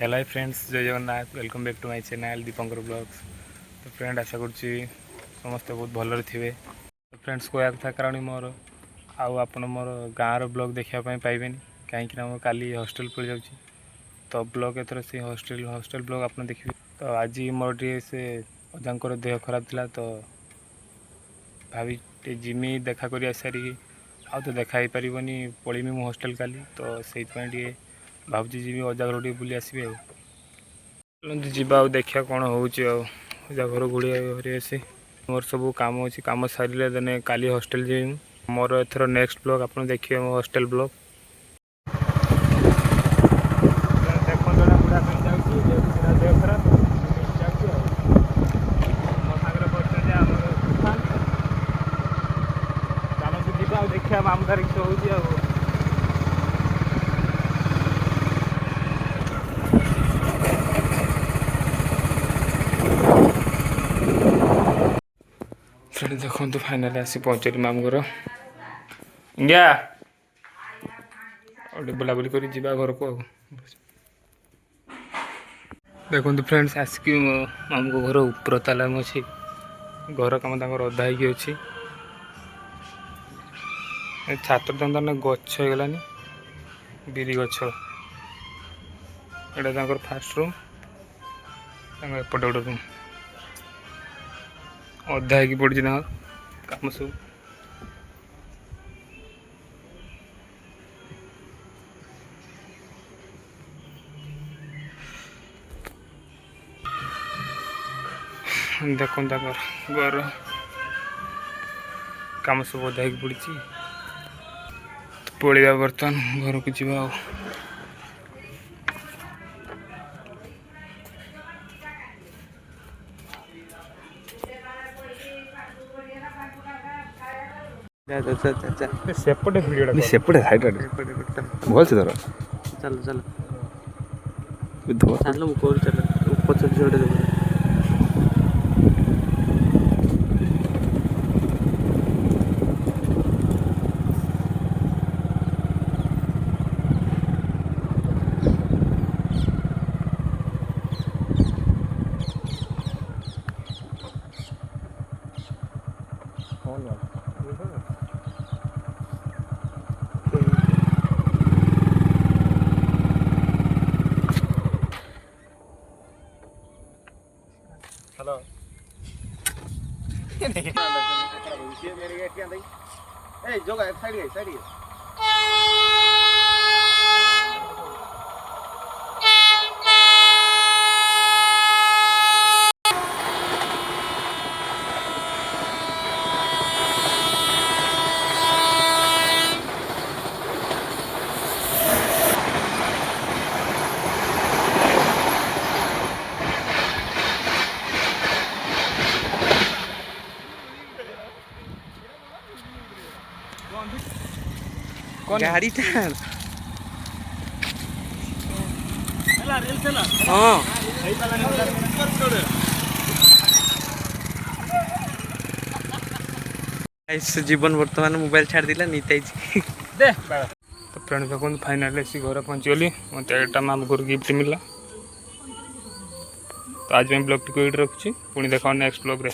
Hello friends, जय Jagannath. Welcome back to my channel Dipankar blogs. तो friend आशा करुच्ची समस्ते बहुत भलरे थे। तो फ्रेंड्स कहया था कारण मोर आपन मोर गाँव ब्लॉग देखापी पाइबे कहीं मोर काली हॉस्टल पड़ जाऊँ। तो ब्लॉग एथर से हॉस्टल ब्लॉग आप देखिए। तो आज मोर टे से अजांकर देह खराब था, तो भावी जिमी देखा कर सारी तो देखा ही पारनी पलमी मु हॉस्टल काली। तो से भावुँ जी अजा घर टे बुली आसबे देखा कौन हो अजा घर गुड़िया घरे आसी मोर सब कम अच्छी कम सारे देने काली हॉस्टल जी मोर एथर नेक्स्ट ब्लॉग आप देखिए मो हॉस्टल ब्लॉग। देखा मामू तारीख हो फ्रेंड देखो तो फाइनाली आसी पहुँचली मामू घर इंडिया और बुलाबुली कर घर को। देखो फ्रेंड्स आसिक मामू को घर उपर ताला अच्छी घर कम अधा ही अच्छी छात्र दंदन गच होगलानी बिरी गछ यहाँ फास्ट रूम एपटे गोटे रूम अधा ही पड़ी कम सब। देखो घर कम सब अधा ही पड़ी पड़ा बर्तमान घर को जा। सेपटे वीडियो सेपटे साइड भल से धर चल चल चल मु कोर चल ऊपर चल जोड़े दे हेलो ए जोगा साइड गाड़ी टार हाँ जीवन वर्तमान मोबाइल छाड़ दिला नीता दे। तो फ्रेंड देखो फाइनाली आसी घर पहुँचीगली मत एक मामू घर गिफ्ट मिला। तो आज मैं ब्लॉग टी रखुच्छी पुणी देखा नेक्स्ट ब्लॉग रे।